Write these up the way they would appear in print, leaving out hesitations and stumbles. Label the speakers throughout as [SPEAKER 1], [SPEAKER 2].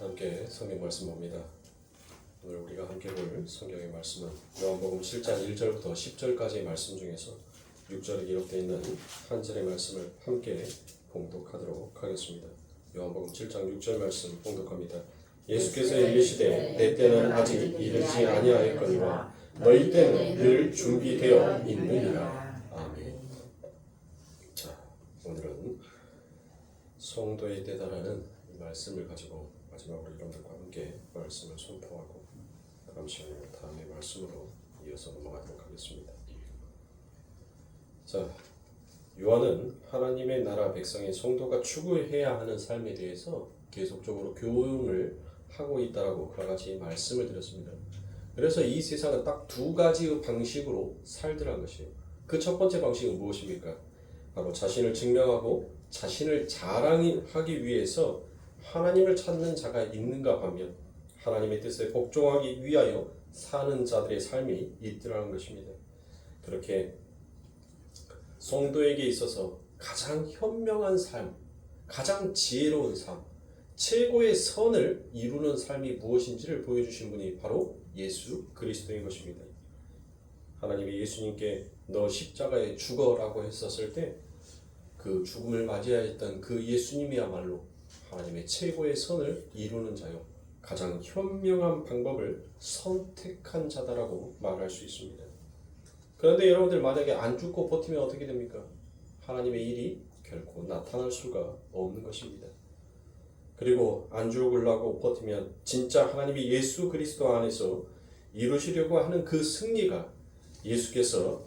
[SPEAKER 1] 함께 성경 말씀 봅니다. 오늘 우리가 함께 볼 성경의 말씀은 요한복음 7장 1절부터 10절까지의 말씀 중에서 6절에 기록되어 있는 한 절의 말씀을 함께 봉독하도록 하겠습니다. 요한복음 7장 6절 말씀 봉독합니다. 예수께서 이르시되 내 때는 아직 이르지 아니하였거니와 너희 때는 늘 준비되어 있느니라. 아멘. 자, 오늘은 성도의 때다라는 이 말씀을 가지고 마지막으로 여러분들과 함께 말씀을 선포하고 다음 시간에 다음의 말씀으로 이어서 넘어가도록 하겠습니다. 자, 요한은 하나님의 나라 백성의 성도가 추구해야 하는 삶에 대해서 계속적으로 교훈을 하고 있다라고 그와 같이 말씀을 드렸습니다. 그래서 이 세상은 딱 두 가지의 방식으로 살더라는 것이에요. 그 첫 번째 방식은 무엇입니까? 바로 자신을 증명하고 자신을 자랑하기 위해서 하나님을 찾는 자가 있는가 하면 하나님의 뜻에 복종하기 위하여 사는 자들의 삶이 있더라는 것입니다. 그렇게 성도에게 있어서 가장 현명한 삶, 가장 지혜로운 삶, 최고의 선을 이루는 삶이 무엇인지를 보여주신 분이 바로 예수 그리스도인 것입니다. 하나님이 예수님께 너 십자가에 죽어라고 했었을 때 그 죽음을 맞이하였던 그 예수님이야말로 하나님의 최고의 선을 이루는 자요, 가장 현명한 방법을 선택한 자다라고 말할 수 있습니다. 그런데 여러분들 만약에 안 죽고 버티면 어떻게 됩니까? 하나님의 일이 결코 나타날 수가 없는 것입니다. 그리고 안 죽으려고 버티면 진짜 하나님이 예수 그리스도 안에서 이루시려고 하는 그 승리가 예수께서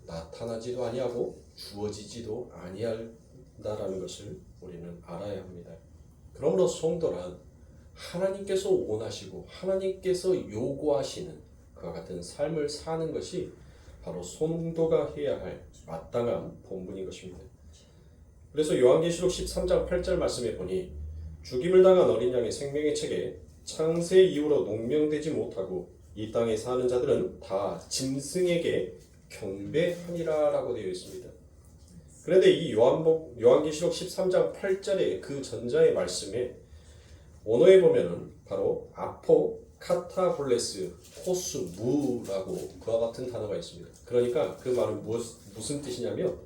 [SPEAKER 1] 나타나지도 아니하고 주어지지도 아니한다라는 것을 우리는 알아야 합니다. 그러므로 성도란 하나님께서 원하시고 하나님께서 요구하시는 그와 같은 삶을 사는 것이 바로 성도가 해야 할 마땅한 본분인 것입니다. 그래서 요한계시록 13장 8절 말씀에 보니 죽임을 당한 어린 양의 생명의 책에 창세 이후로 농명되지 못하고 이 땅에 사는 자들은 다 짐승에게 경배하니라 라고 되어 있습니다. 그런데 이 요한계시록 13장 8절의 그 전자의 말씀에 원어에 보면은 바로 아포카타볼레스 코스무라고 그와 같은 단어가 있습니다. 그러니까 그 말은 무슨 뜻이냐면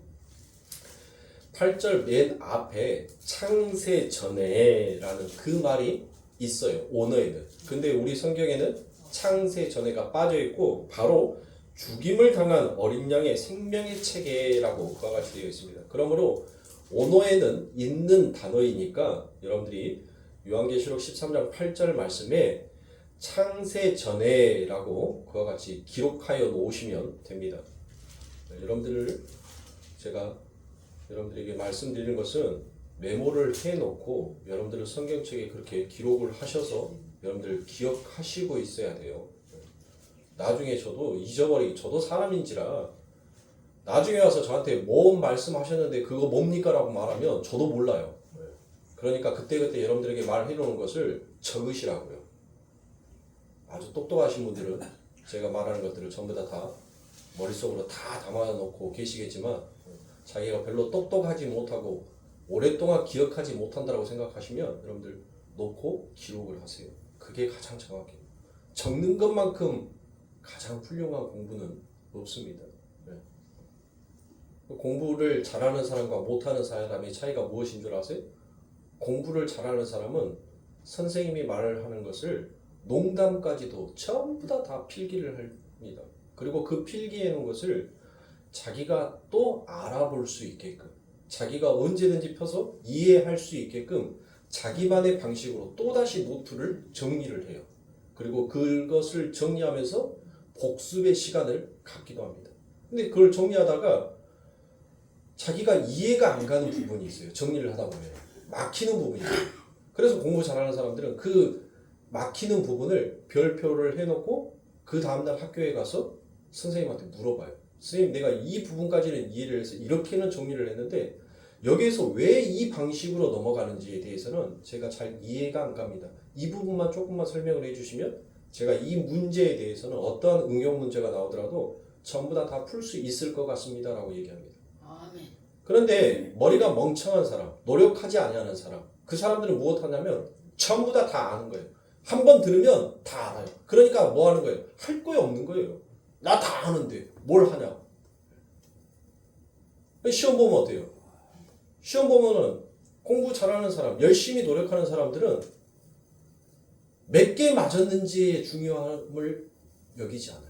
[SPEAKER 1] 8절 맨 앞에 창세 전에라는 그 말이 있어요. 원어에는. 근데 우리 성경에는 창세 전에가 빠져 있고 바로 죽임을 당한 어린 양의 생명의 체계라고 그와 같이 되어 있습니다. 그러므로 원어에는 있는 단어이니까 여러분들이 요한계시록 13장 8절 말씀에 창세 전에라고 그와 같이 기록하여 놓으시면 됩니다. 제가 여러분들에게 말씀드리는 것은 메모를 해놓고 여러분들은 성경책에 그렇게 기록을 하셔서 여러분들 기억하시고 있어야 돼요. 나중에 저도 저도 사람인지라 나중에 와서 저한테 뭔 말씀하셨는데 그거 뭡니까? 라고 말하면 저도 몰라요. 그러니까 그때그때 여러분들에게 말해놓은 것을 적으시라고요. 아주 똑똑하신 분들은 제가 말하는 것들을 전부 다 머릿속으로 다 담아놓고 계시겠지만 자기가 별로 똑똑하지 못하고 오랫동안 기억하지 못한다고 생각하시면 여러분들 놓고 기록을 하세요. 그게 가장 정확해요. 적는 것만큼 가장 훌륭한 공부는 없습니다. 공부를 잘하는 사람과 못하는 사람의 차이가 무엇인 줄 아세요? 공부를 잘하는 사람은 선생님이 말을 하는 것을 농담까지도 전부 다 필기를 합니다. 그리고 그 필기해 놓은 것을 자기가 또 알아볼 수 있게끔, 자기가 언제든지 펴서 이해할 수 있게끔 자기만의 방식으로 또다시 노트를 정리를 해요. 그리고 그것을 정리하면서 복습의 시간을 갖기도 합니다. 근데 그걸 정리하다가 자기가 이해가 안 가는 부분이 있어요. 정리를 하다 보면 막히는 부분이 있어요. 그래서 공부 잘하는 사람들은 그 막히는 부분을 별표를 해놓고 그 다음날 학교에 가서 선생님한테 물어봐요. 선생님, 내가 이 부분까지는 이해를 해서 이렇게는 정리를 했는데 여기에서 왜 이 방식으로 넘어가는지에 대해서는 제가 잘 이해가 안 갑니다. 이 부분만 조금만 설명을 해주시면 제가 이 문제에 대해서는 어떠한 응용 문제가 나오더라도 전부 다 풀 수 있을 것 같습니다 라고 얘기합니다. 그런데 머리가 멍청한 사람, 노력하지 아니하는 사람, 그 사람들은 무엇 하냐면 전부 다 아는 거예요. 한 번 들으면 다 알아요. 그러니까 뭐 하는 거예요? 할 거에 없는 거예요. 나 다 아는데 뭘 하냐? 시험 보면 어때요? 시험 보면은 공부 잘하는 사람, 열심히 노력하는 사람들은 몇 개 맞았는지의 중요함을 여기지 않아요.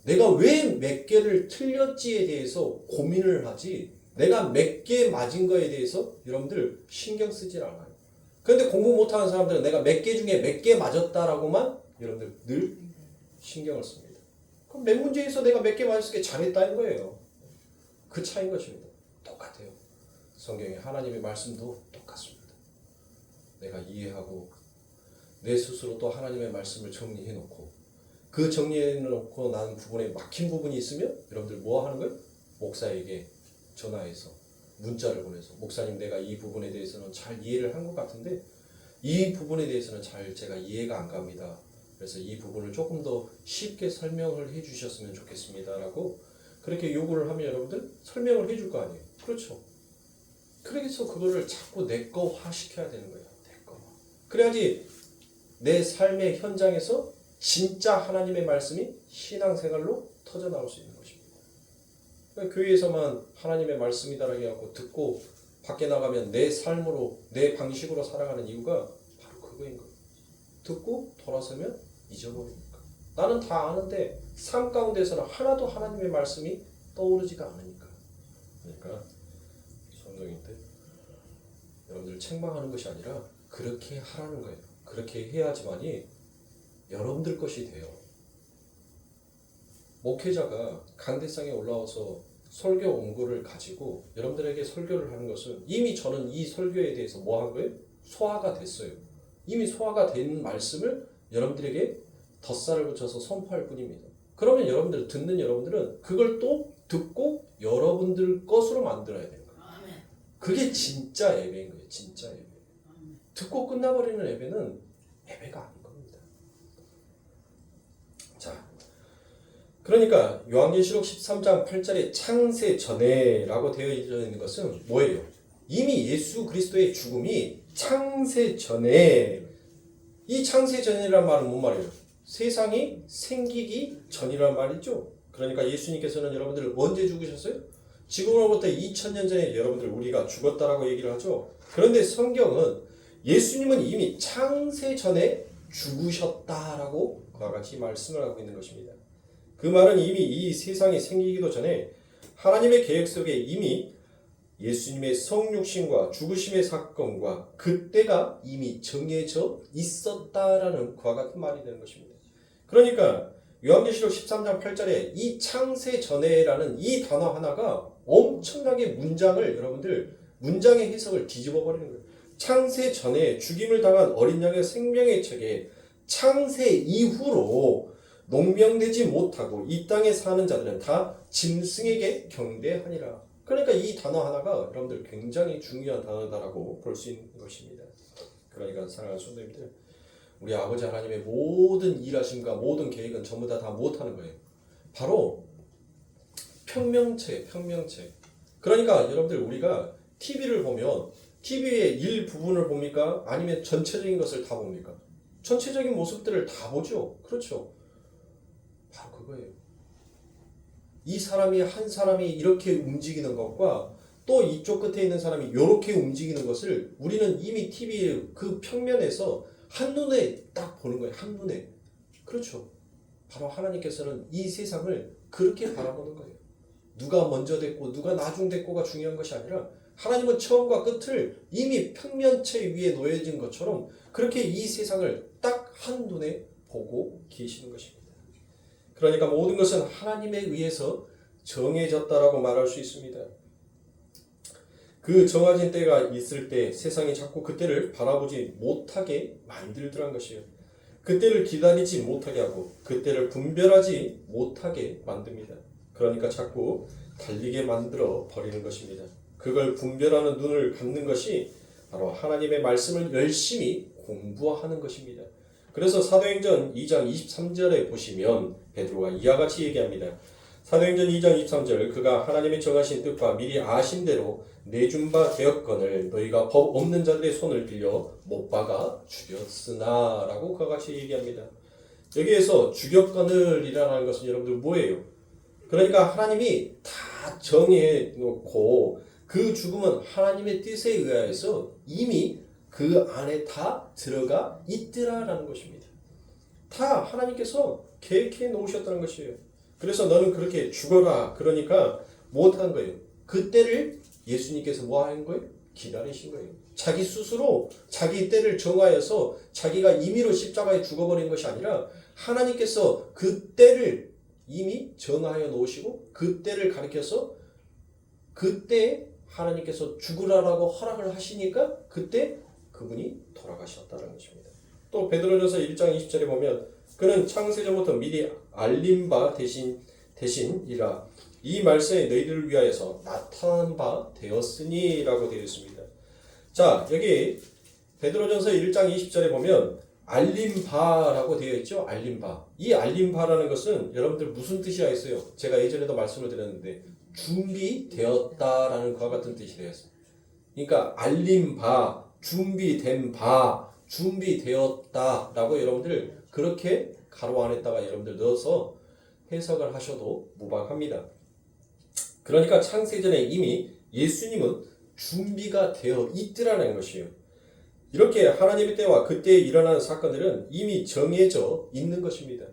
[SPEAKER 1] 내가 왜 몇 개를 틀렸지에 대해서 고민을 하지, 내가 몇 개 맞은 거에 대해서 여러분들 신경 쓰질 않아요. 그런데 공부 못하는 사람들은 내가 몇 개 중에 몇 개 맞았다라고만 여러분들 늘 신경을 씁니다. 그럼 몇 문제에서 내가 몇 개 맞았을 게 잘했다는 거예요. 그 차이인 것입니다. 똑같아요. 성경의 하나님의 말씀도 똑같습니다. 내가 이해하고 내 스스로 또 하나님의 말씀을 정리해놓고 그 정리해놓고 난 부분에 막힌 부분이 있으면 여러분들 뭐 하는 거예요? 목사에게 전화해서 문자를 보내서 목사님 내가 이 부분에 대해서는 잘 이해를 한 것 같은데 이 부분에 대해서는 잘 제가 이해가 안 갑니다. 그래서 이 부분을 조금 더 쉽게 설명을 해 주셨으면 좋겠습니다. 라고 그렇게 요구를 하면 여러분들 설명을 해줄 거 아니에요. 그렇죠. 그래서 그거를 자꾸 내 거화 시켜야 되는 거예요. 내 거. 그래야지 내 삶의 현장에서 진짜 하나님의 말씀이 신앙생활로 터져나올 수 있는 것입니다. 그러니까 교회에서만 하나님의 말씀이다라고 해갖고 듣고 밖에 나가면 내 삶으로 내 방식으로 살아가는 이유가 바로 그거인 거예요. 듣고 돌아서면 잊어버리니까. 나는 다 아는데 삶 가운데서는 하나도 하나님의 말씀이 떠오르지가 않으니까. 그러니까 성령인데 여러분들 책망하는 것이 아니라 그렇게 하라는 거예요. 그렇게 해야지만이 여러분들 것이 돼요. 목회자가 강대상에 올라와서 설교 원고를 가지고 여러분들에게 설교를 하는 것은 이미 저는 이 설교에 대해서 뭐 한 거예요? 소화가 됐어요. 이미 소화가 된 말씀을 여러분들에게 덧살을 붙여서 선포할 뿐입니다. 그러면 여러분들 듣는 여러분들은 그걸 또 듣고 여러분들 것으로 만들어야 되는 거예요. 그게 진짜 예배인 거예요. 진짜 예배. 듣고 끝나버리는 예배는 예배가 아닌 겁니다. 자, 그러니까 요한계시록 13장 8절에 창세 전에라고 되어 있는 것은 뭐예요? 이미 예수 그리스도의 죽음이 창세 전에, 이 창세 전이란 말은 뭔 말이에요? 세상이 생기기 전이란 말이죠. 그러니까 예수님께서는 여러분들 언제 죽으셨어요? 지금으로부터 2000년 전에 여러분들 우리가 죽었다라고 얘기를 하죠. 그런데 성경은 예수님은 이미 창세 전에 죽으셨다라고 그와 같이 말씀을 하고 있는 것입니다. 그 말은 이미 이 세상이 생기기도 전에 하나님의 계획 속에 이미 예수님의 성육신과 죽으심의 사건과 그때가 이미 정해져 있었다라는 그와 같은 말이 되는 것입니다. 그러니까 요한계시록 13장 8절에 이 창세 전에라는 이 단어 하나가 엄청나게 문장을 여러분들 문장의 해석을 뒤집어 버리는 거예요. 창세 전에 죽임을 당한 어린 양의 생명의 책에 창세 이후로 농명되지 못하고 이 땅에 사는 자들은 다 짐승에게 경배하니라. 그러니까 이 단어 하나가 여러분들 굉장히 중요한 단어다라고 볼 수 있는 것입니다. 그러니까 사랑하는 성도님들, 우리 아버지 하나님의 모든 일하심과 모든 계획은 전부 다 못하는 거예요. 바로 평명체. 그러니까 여러분들 우리가 TV를 보면 TV의 일부분을 봅니까? 아니면 전체적인 것을 다 봅니까? 전체적인 모습들을 다 보죠. 그렇죠. 바로 그거예요. 이 사람이 한 사람이 이렇게 움직이는 것과 또 이쪽 끝에 있는 사람이 이렇게 움직이는 것을 우리는 이미 TV의 그 평면에서 한눈에 딱 보는 거예요. 한눈에. 그렇죠. 바로 하나님께서는 이 세상을 그렇게 바라보는 거예요. 누가 먼저 됐고 누가 나중 됐고가 중요한 것이 아니라 하나님은 처음과 끝을 이미 평면체 위에 놓여진 것처럼 그렇게 이 세상을 딱 한눈에 보고 계시는 것입니다. 그러니까 모든 것은 하나님에 의해서 정해졌다라고 말할 수 있습니다. 그 정해진 때가 있을 때 세상이 자꾸 그때를 바라보지 못하게 만들더란 것이에요. 그때를 기다리지 못하게 하고 그때를 분별하지 못하게 만듭니다. 그러니까 자꾸 달리게 만들어 버리는 것입니다. 그걸 분별하는 눈을 갖는 것이 바로 하나님의 말씀을 열심히 공부하는 것입니다. 그래서 사도행전 2장 23절에 보시면 베드로가 이와 같이 얘기합니다. 사도행전 2장 23절 그가 하나님의 정하신 뜻과 미리 아신 대로 내준 바 되었거늘 너희가 법 없는 자들의 손을 빌려 못 박아 죽였으나 라고 그와 같이 얘기합니다. 여기에서 죽였거늘이라는 것은 여러분들 뭐예요? 그러니까 하나님이 다 정해 놓고 그 죽음은 하나님의 뜻에 의하여서 이미 그 안에 다 들어가 있더라라는 것입니다. 다 하나님께서 계획해 놓으셨다는 것이에요. 그래서 너는 그렇게 죽어라. 그러니까 못한 거예요. 그때를 예수님께서 뭐 하는 거예요? 기다리신 거예요. 자기 스스로 자기 때를 정하여서 자기가 임의로 십자가에 죽어버린 것이 아니라 하나님께서 그 때를 이미 정하여 놓으시고 그 때를 가리켜서 그때 하나님께서 죽으라라고 허락을 하시니까 그때 그분이 돌아가셨다는 것입니다. 또 베드로전서 1장 20절에 보면 그는 창세전부터 미리 알린 바 대신이라 이 말씀에 너희들을 위하여서 나타난 바 되었으니 라고 되어 있습니다. 자, 여기 베드로전서 1장 20절에 보면 알린 바라고 되어 있죠. 알린 바. 이 알린 바라는 것은 여러분들 무슨 뜻이 있어요? 제가 예전에도 말씀을 드렸는데 준비되었다라는 것과 같은 뜻이 되었습니다. 그러니까 알린 바, 준비된 바, 준비되었다라고 여러분들 그렇게 가로 안에다가 여러분들 넣어서 해석을 하셔도 무방합니다. 그러니까 창세전에 이미 예수님은 준비가 되어 있더라는 것이에요. 이렇게 하나님의 때와 그때에 일어나는 사건들은 이미 정해져 있는 것입니다.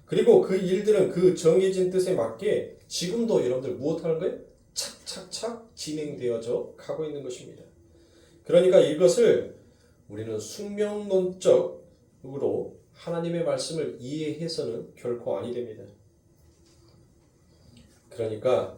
[SPEAKER 1] 그리고 그 일들은 그 정해진 뜻에 맞게 지금도 여러분들 무엇하는 거예요? 착착착 진행되어져 가고 있는 것입니다. 그러니까 이것을 우리는 숙명론적으로 하나님의 말씀을 이해해서는 결코 아니 됩니다. 그러니까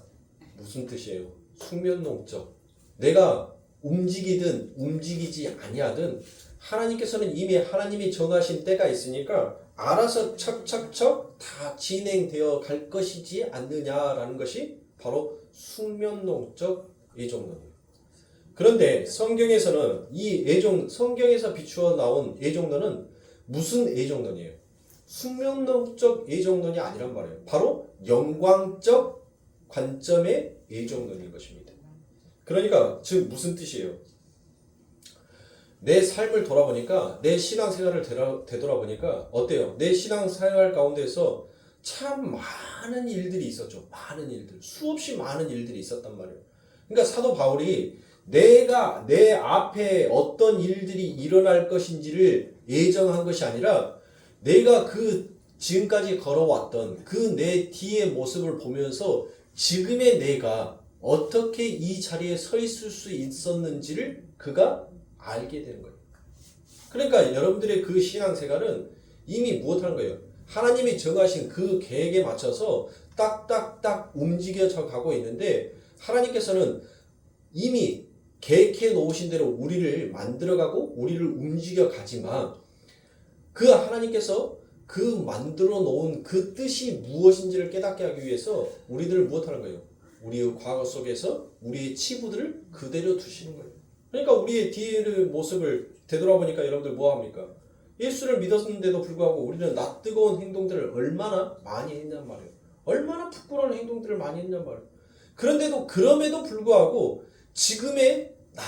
[SPEAKER 1] 무슨 뜻이에요? 숙명론적. 내가 움직이든 움직이지 아니하든 하나님께서는 이미 하나님이 정하신 때가 있으니까 알아서 척척척 다 진행되어 갈 것이지 않느냐라는 것이 바로 숙명론적 애종론이에요. 그런데 성경에서는 성경에서 비추어 나온 애종론은 무슨 애종론이에요? 숙명론적 애종론이 아니란 말이에요. 바로 영광적 관점의 애종론인 것입니다. 그러니까 즉 무슨 뜻이에요? 내 삶을 돌아보니까 내 신앙생활을 되돌아보니까 어때요? 내 신앙생활 가운데서 참 많은 일들이 있었죠. 많은 일들, 수없이 많은 일들이 있었단 말이에요. 그러니까 사도 바울이 내가 내 앞에 어떤 일들이 일어날 것인지를 예정한 것이 아니라 내가 그 지금까지 걸어왔던 그 내 뒤의 모습을 보면서 지금의 내가 어떻게 이 자리에 서 있을 수 있었는지를 그가 알게 되는 거예요. 그러니까 여러분들의 그 신앙생활은 이미 무엇하는 거예요? 하나님이 정하신 그 계획에 맞춰서 딱딱딱 움직여져 가고 있는데 하나님께서는 이미 계획해 놓으신 대로 우리를 만들어가고 우리를 움직여 가지만 그 하나님께서 그 만들어 놓은 그 뜻이 무엇인지를 깨닫게 하기 위해서 우리들을 무엇하는 거예요? 우리의 과거 속에서 우리의 치부들을 그대로 두시는 거예요. 그러니까 우리의 뒤의 모습을 되돌아보니까 여러분들 뭐합니까? 예수를 믿었는데도 불구하고 우리는 낯뜨거운 행동들을 얼마나 많이 했냔 말이에요. 얼마나 부끄러운 행동들을 많이 했냔 말이에요. 그럼에도 불구하고 지금의 나,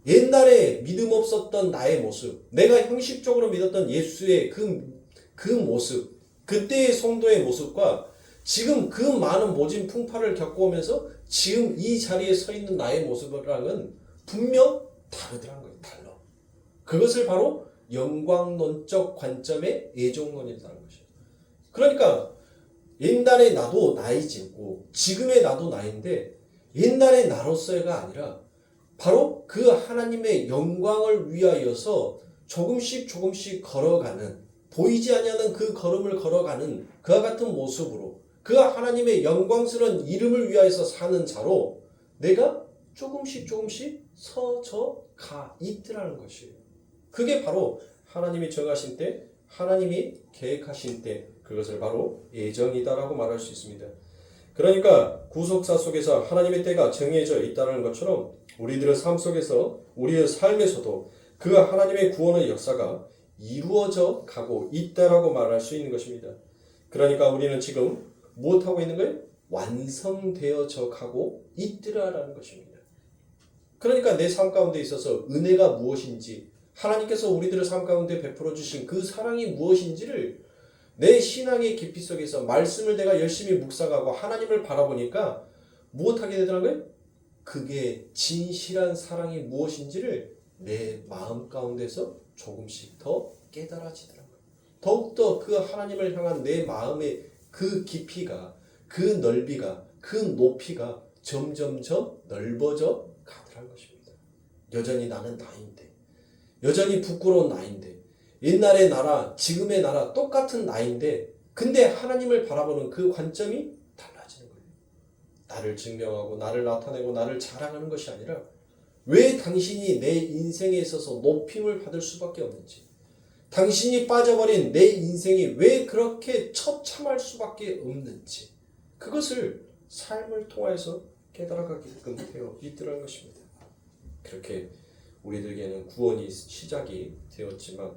[SPEAKER 1] 옛날에 믿음 없었던 나의 모습, 내가 형식적으로 믿었던 예수의 그 모습, 그때의 성도의 모습과 지금 그 많은 모진 풍파를 겪어오면서 지금 이 자리에 서 있는 나의 모습이랑은 분명 다르더라는 거예요. 달라. 그것을 바로 영광론적 관점의 애종론이라는 것이에요. 그러니까 옛날의 나도 나이지고 지금의 나도 나인데 옛날의 나로서가 아니라 바로 그 하나님의 영광을 위하여서 조금씩 걸어가는 보이지 아니하는 그 걸음을 걸어가는 그와 같은 모습으로 그 하나님의 영광스러운 이름을 위하여서 사는 자로 내가 조금씩 서져 가 있더라는 것이에요. 그게 바로 하나님이 정하신 때, 하나님이 계획하신 때, 그것을 바로 예정이다라고 말할 수 있습니다. 그러니까 구속사 속에서 하나님의 때가 정해져 있다는 것처럼 우리들의 삶 속에서 우리의 삶에서도 그 하나님의 구원의 역사가 이루어져 가고 있다라고 말할 수 있는 것입니다. 그러니까 우리는 지금 무엇하고 있는 거예요? 완성되어져 가고 있더라라는 것입니다. 그러니까 내 삶 가운데 있어서 은혜가 무엇인지, 하나님께서 우리들의 삶 가운데 베풀어 주신 그 사랑이 무엇인지를 내 신앙의 깊이 속에서 말씀을 내가 열심히 묵상하고 하나님을 바라보니까 무엇하게 되더라고요? 그게 진실한 사랑이 무엇인지를 내 마음 가운데서 조금씩 더 깨달아지더라고요. 더욱더 그 하나님을 향한 내 마음의 그 깊이가, 그 넓이가, 그 높이가 점점점 넓어져 가더라는 것입니다. 여전히 나는 나인데, 여전히 부끄러운 나인데, 옛날의 나라, 지금의 나라 똑같은 나인데, 근데 하나님을 바라보는 그 관점이 달라지는 거예요. 나를 증명하고 나를 나타내고 나를 자랑하는 것이 아니라 왜 당신이 내 인생에 있어서 높임을 받을 수밖에 없는지, 당신이 빠져버린 내 인생이 왜 그렇게 처참할 수밖에 없는지, 그것을 삶을 통해서 깨달아가게끔 되어 있더라는 것입니다. 그렇게 우리들에게는 구원이 시작이 되었지만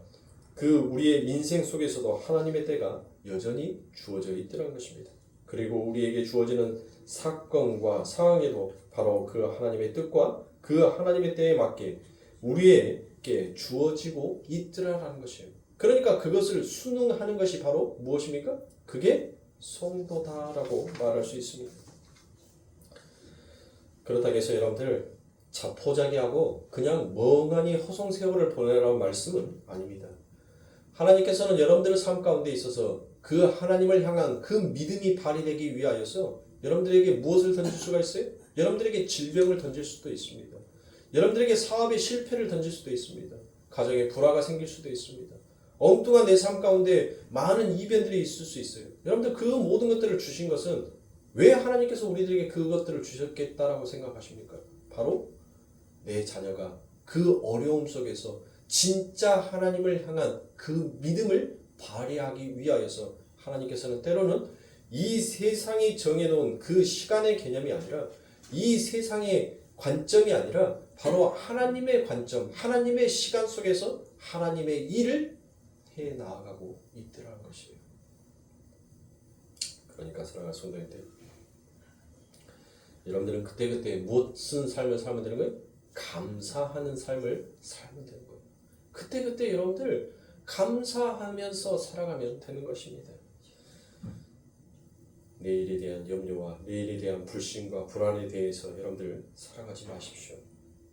[SPEAKER 1] 그 우리의 인생 속에서도 하나님의 때가 여전히 주어져 있더라는 것입니다. 그리고 우리에게 주어지는 사건과 상황에도 바로 그 하나님의 뜻과 그 하나님의 때에 맞게 우리에게 주어지고 있더라라는 것이에요. 그러니까 그것을 순응하는 것이 바로 무엇입니까? 그게 성도다라고 말할 수 있습니다. 그렇다고 해서 여러분들 자포자기하고 그냥 멍하니 허송세월을 보내라는 말씀은 아닙니다. 하나님께서는 여러분들의 삶 가운데 있어서 그 하나님을 향한 그 믿음이 발휘되기 위하여서 여러분들에게 무엇을 던질 수가 있어요? 여러분들에게 질병을 던질 수도 있습니다. 여러분들에게 사업의 실패를 던질 수도 있습니다. 가정에 불화가 생길 수도 있습니다. 엉뚱한 내 삶 가운데 많은 이변들이 있을 수 있어요. 여러분들 그 모든 것들을 주신 것은 왜 하나님께서 우리들에게 그것들을 주셨겠다라고 생각하십니까? 바로 내 자녀가 그 어려움 속에서 진짜 하나님을 향한 그 믿음을 발휘하기 위하여서 하나님께서는 때로는 이 세상이 정해놓은 그 시간의 개념이 아니라 이 세상의 관점이 아니라 바로 하나님의 관점, 하나님의 시간 속에서 하나님의 일을 해 나아가고 있더라는 것이에요. 그러니까 사랑하는 성도님들, 여러분들은 그때그때 무슨 삶을 살면 되는 거예요? 감사하는 삶을 살면 되는 거예요. 그때그때 여러분들 감사하면서 살아가면 되는 것입니다. 내일에 대한 염려와 내일에 대한 불신과 불안에 대해서 여러분들 살아가지 마십시오.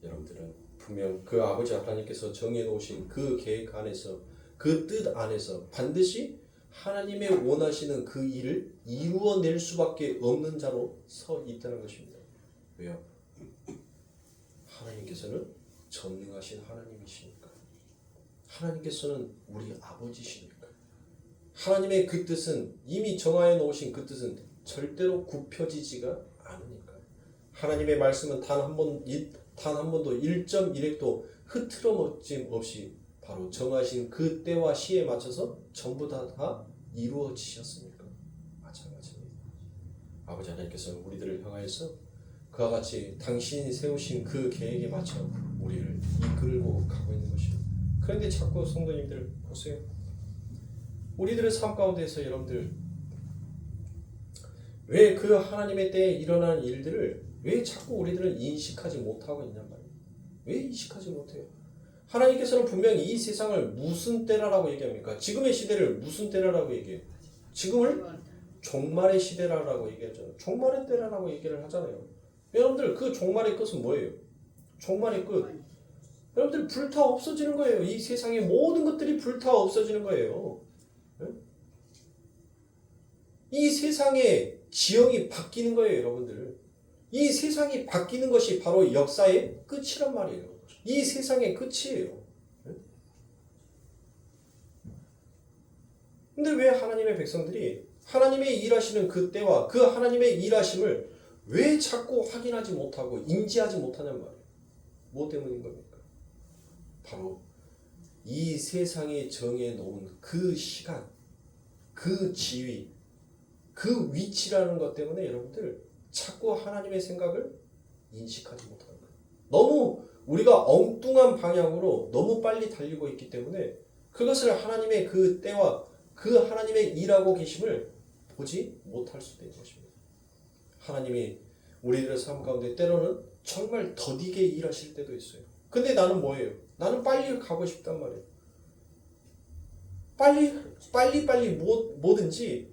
[SPEAKER 1] 여러분들은 분명 그 아버지 하나님께서 정해놓으신 그 계획 안에서, 그 뜻 안에서 반드시 하나님의 원하시는 그 일을 이루어낼 수밖에 없는 자로 서 있다는 것입니다. 왜요? 하나님께서는 전능하신 하나님이시니까. 하나님께서는 우리 아버지시니까. 하나님의 그 뜻은, 이미 정하여 놓으신 그 뜻은 절대로 굽혀지지가 않으니까. 하나님의 말씀은 단 한 번도 1.1획도 흐트러짐 없이 바로 정하신 그 때와 시에 맞춰서 전부 다 이루어지셨으니까 마찬가지입니다. 아버지 하나님께서는 우리들을 향하여서 그와 같이 당신이 세우신 그 계획에 맞춰 우리를 이끌고 가고 있는 것입니다. 그런데 자꾸 성도님들 보세요. 우리들의 삶 가운데서 여러분들 왜 그 하나님의 때에 일어나는 일들을 왜 자꾸 우리들은 인식하지 못하고 있냔 말이에요. 왜 인식하지 못해요? 하나님께서는 분명히 이 세상을 무슨 때라라고 얘기합니까? 지금의 시대를 무슨 때라라고 얘기해요? 지금을 종말의 시대라고 얘기하잖아요. 종말의 때라라고 얘기를 하잖아요. 여러분들 그 종말의 끝은 뭐예요? 종말의 끝. 여러분들 불타 없어지는 거예요. 이 세상의 모든 것들이 불타 없어지는 거예요. 이 세상의 지형이 바뀌는 거예요, 여러분들. 이 세상이 바뀌는 것이 바로 역사의 끝이란 말이에요. 이 세상의 끝이에요. 근데 왜 하나님의 백성들이 하나님의 일하시는 그 때와 그 하나님의 일하심을 왜 자꾸 확인하지 못하고 인지하지 못하냔 말이에요. 뭐 때문인 겁니까? 바로 이 세상에 정해놓은 그 시간, 그 지위, 그 위치라는 것 때문에 여러분들 자꾸 하나님의 생각을 인식하지 못하는 거예요. 너무 우리가 엉뚱한 방향으로 너무 빨리 달리고 있기 때문에 그것을 하나님의 그 때와 그 하나님의 일하고 계심을 보지 못할 수도 있는 것입니다. 하나님이 우리들의 삶 가운데 때로는 정말 더디게 일하실 때도 있어요. 근데 나는 뭐예요? 나는 빨리 가고 싶단 말이에요. 빨리 뭐든지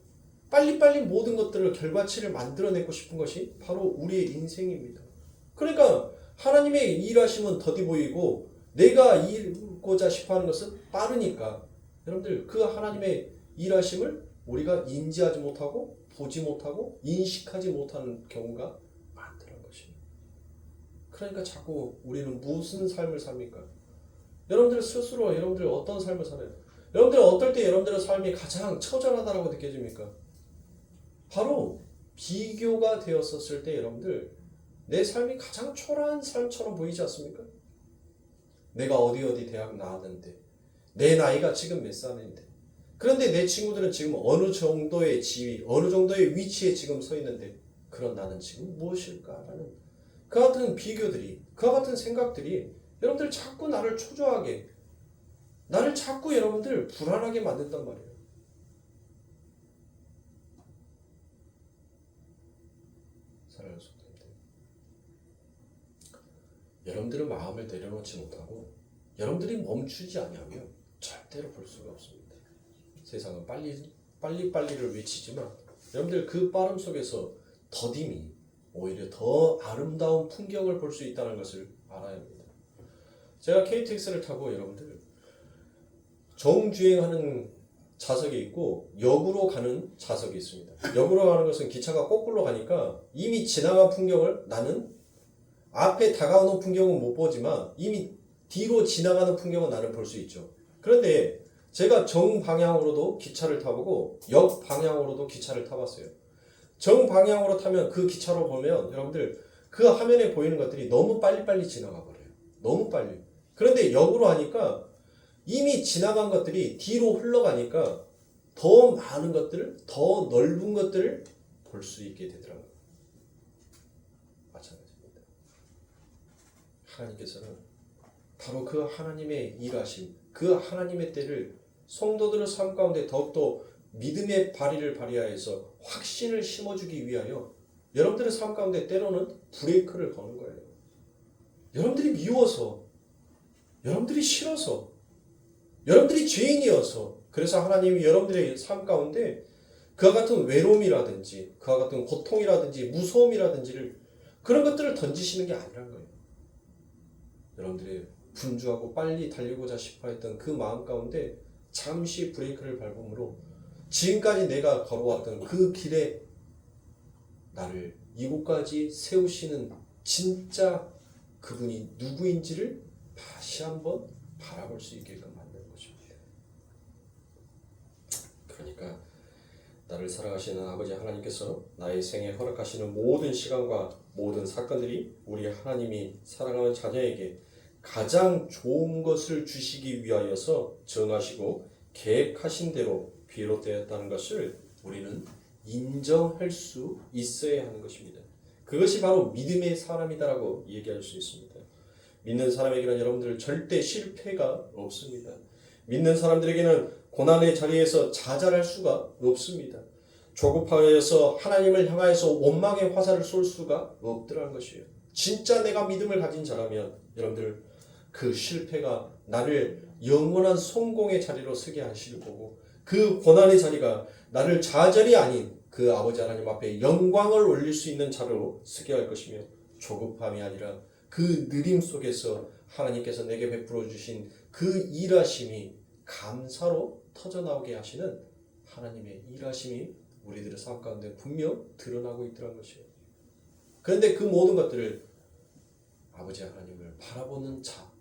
[SPEAKER 1] 빨리 모든 것들을 결과치를 만들어내고 싶은 것이 바로 우리의 인생입니다. 그러니까 하나님의 일하심은 더디 보이고 내가 이루고자 싶어하는 것은 빠르니까 여러분들 그 하나님의 일하심을 우리가 인지하지 못하고 보지 못하고 인식하지 못하는 경우가 많다는 것입니다. 그러니까 자꾸 우리는 무슨 삶을 삽니까? 여러분들 스스로 여러분들 어떤 삶을 살아요? 여러분들 어떨 때 여러분들의 삶이 가장 처절하다고 느껴집니까? 바로 비교가 되었었을 때 여러분들 내 삶이 가장 초라한 삶처럼 보이지 않습니까? 내가 어디 대학 나왔는데 내 나이가 지금 몇 살인데 그런데 내 친구들은 지금 어느 정도의 지위, 어느 정도의 위치에 지금 서 있는데 그런 나는 지금 무엇일까라는 그와 같은 비교들이, 그와 같은 생각들이 여러분들 자꾸 나를 초조하게, 나를 자꾸 여러분들 불안하게 만든단 말이에요. 사랑하는 성도님들, 여러분들은 마음을 내려놓지 못하고 여러분들이 멈추지 아니하면 절대로 볼 수가 없습니다. 세상은 빨리를 외치지만 여러분들 그 빠름 속에서 더딤이 오히려 더 아름다운 풍경을 볼 수 있다는 것을 알아야 합니다. 제가 KTX를 타고 여러분들 정주행하는 좌석이 있고 역으로 가는 좌석이 있습니다. 역으로 가는 것은 기차가 거꾸로 가니까 이미 지나간 풍경을 나는 앞에 다가오는 풍경은 못 보지만 이미 뒤로 지나가는 풍경은 나는 볼 수 있죠. 그런데 제가 정방향으로도 기차를 타보고 역방향으로도 기차를 타봤어요. 정방향으로 타면 그 기차로 보면 여러분들 그 화면에 보이는 것들이 너무 빨리 지나가 버려요. 너무 빨리. 그런데 역으로 하니까 이미 지나간 것들이 뒤로 흘러가니까 더 많은 것들을, 더 넓은 것들을 볼 수 있게 되더라고요. 마찬가지입니다. 하나님께서는 바로 그 하나님의 일하심, 그 하나님의 때를 성도들의 삶 가운데 더욱더 믿음의 발휘를 발휘하여서 확신을 심어주기 위하여 여러분들의 삶 가운데 때로는 브레이크를 거는 거예요. 여러분들이 미워서, 여러분들이 싫어서, 여러분들이 죄인이어서 그래서 하나님이 여러분들의 삶 가운데 그와 같은 외로움이라든지 그와 같은 고통이라든지 무서움이라든지를 그런 것들을 던지시는 게 아니란 거예요. 여러분들의 분주하고 빨리 달리고자 싶어 했던 그 마음 가운데 잠시 브레이크를 밟음으로 지금까지 내가 걸어왔던 그 길에 나를 이곳까지 세우시는 진짜 그분이 누구인지를 다시 한번 바라볼 수 있게끔 만드는 것입니다. 그러니까 나를 사랑하시는 아버지 하나님께서 나의 생에 허락하시는 모든 시간과 모든 사건들이 우리 하나님이 사랑하는 자녀에게 가장 좋은 것을 주시기 위하여서 정하시고 계획하신 대로 비롯되었다는 것을 우리는 인정할 수 있어야 하는 것입니다. 그것이 바로 믿음의 사람이다라고 얘기할 수 있습니다. 믿는 사람에게는 여러분들 절대 실패가 없습니다. 믿는 사람들에게는 고난의 자리에서 좌절할 수가 없습니다. 조급하여서 하나님을 향하여서 원망의 화살을 쏠 수가 없더라는 것이에요. 진짜 내가 믿음을 가진 자라면 여러분들 그 실패가 나를 영원한 성공의 자리로 서게 하실 거고 그 고난의 자리가 나를 좌절이 아닌 그 아버지 하나님 앞에 영광을 올릴 수 있는 자리로 서게 할 것이며 조급함이 아니라 그 느림 속에서 하나님께서 내게 베풀어 주신 그 일하심이 감사로 터져나오게 하시는 하나님의 일하심이 우리들의 삶 가운데 분명 드러나고 있더라는 것이에요. 그런데 그 모든 것들을 아버지 하나님을 바라보는 자,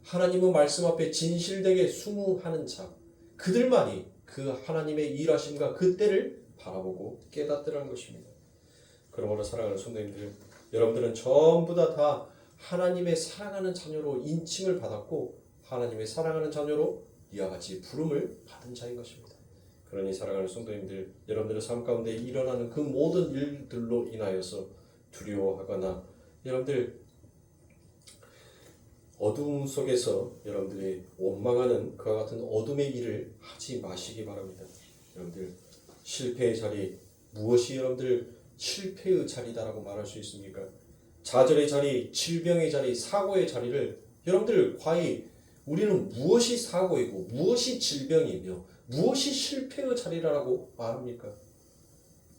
[SPEAKER 1] 하나님의 말씀 앞에 진실되게 순응하는 자, 그들만이 그 하나님의 일하심과 그 때를 바라보고 깨닫더라는 것입니다. 그러므로 사랑하는 성도님들, 여러분들은 전부 다 하나님의 사랑하는 자녀로 인칭을 받았고 하나님의 사랑하는 자녀로 이와 같이 부름을 받은 자인 것입니다. 그러니 사랑하는 성도님들, 여러분들의 삶 가운데 일어나는 그 모든 일들로 인하여서 두려워하거나 여러분들 어둠 속에서 여러분들이 원망하는 그와 같은 어둠의 일을 하지 마시기 바랍니다. 여러분들 실패의 자리, 무엇이 여러분들 실패의 자리다라고 말할 수 있습니까? 좌절의 자리, 질병의 자리, 사고의 자리를 여러분들 과연 우리는 무엇이 사고이고 무엇이 질병이며 무엇이 실패의 자리라고 말합니까?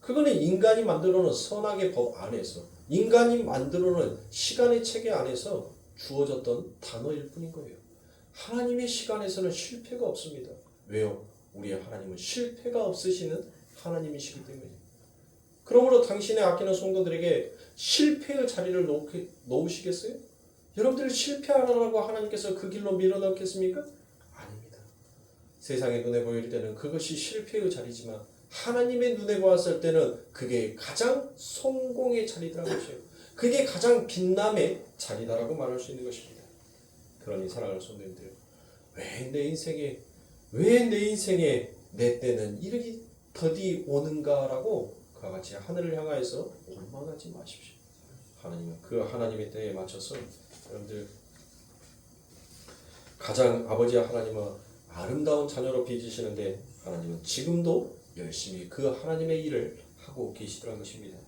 [SPEAKER 1] 그거는 인간이 만들어놓은 선악의 법 안에서 인간이 만들어놓은 시간의 체계 안에서 주어졌던 단어일 뿐인 거예요. 하나님의 시간에서는 실패가 없습니다. 왜요? 우리의 하나님은 실패가 없으시는 하나님이시기 때문에. 그러므로 당신의 아끼는 성도들에게 실패의 자리를 놓으시겠어요? 여러분들 실패하라고 하나님께서 그 길로 밀어넣겠습니까? 아닙니다. 세상의 눈에 보일 때는 그것이 실패의 자리지만 하나님의 눈에 보았을 때는 그게 가장 성공의 자리라는 것이에요. 그게 가장 빛남의 자리다라고 말할 수 있는 것입니다. 그러니 사랑하는 성도님들, 왜 내 인생에 내 때는 이렇게 더디 오는가라고 그와 같이 하늘을 향하여서 원망하지 마십시오. 하나님은 그 하나님의 때에 맞춰서 여러분들 가장 아버지 하나님은 아름다운 자녀로 빚으시는데 하나님은 지금도 열심히 그 하나님의 일을 하고 계시더라는 것입니다.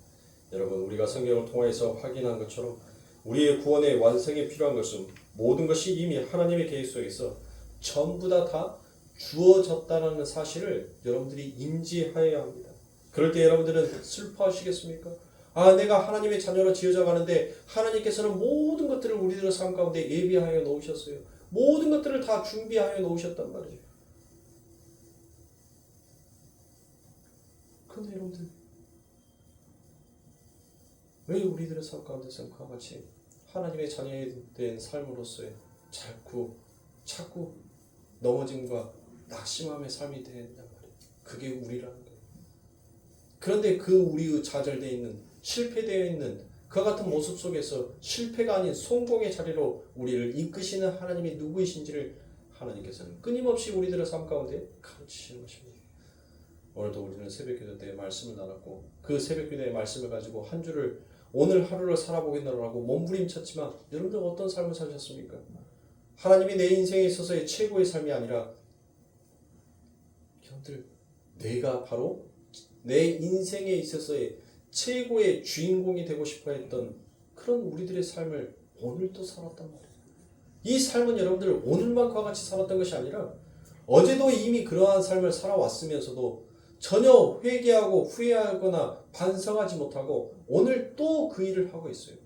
[SPEAKER 1] 여러분, 우리가 성경을 통해서 확인한 것처럼 우리의 구원의 완성에 필요한 것은 모든 것이 이미 하나님의 계획 속에서 전부 다 주어졌다는 사실을 여러분들이 인지하여야 합니다. 그럴 때 여러분들은 슬퍼하시겠습니까? 내가 하나님의 자녀로 지어져 가는데 하나님께서는 모든 것들을 우리들의 삶 가운데 예비하여 놓으셨어요. 모든 것들을 다 준비하여 놓으셨단 말이에요. 그런데 여러분들, 왜 우리들의 삶 가운데서 그와 같이 하나님의 자녀에 대한 삶으로서의 자꾸 넘어짐과 낙심함의 삶이 되느냐 말이에요. 그게 우리라는 거예요. 그런데 그 우리의 좌절되어 있는, 실패되어 있는 그와 같은 모습 속에서 실패가 아닌 성공의 자리로 우리를 이끄시는 하나님이 누구이신지를 하나님께서는 끊임없이 우리들의 삶 가운데 가르치시는 것입니다. 오늘도 우리는 새벽기도 때 말씀을 나눴고 그 새벽기도의 말씀을 가지고 한 주를 오늘 하루를 살아보겠노라고 몸부림쳤지만 여러분들 어떤 삶을 사셨습니까? 하나님이 내 인생에 있어서의 최고의 삶이 아니라 여러분들 내가 바로 내 인생에 있어서의 최고의 주인공이 되고 싶어 했던 그런 우리들의 삶을 오늘도 살았단 말이에요. 이 삶은 여러분들 오늘만 그와 같이 살았던 것이 아니라 어제도 이미 그러한 삶을 살아왔으면서도 전혀 회개하고 후회하거나 반성하지 못하고 오늘 또 그 일을 하고 있어요.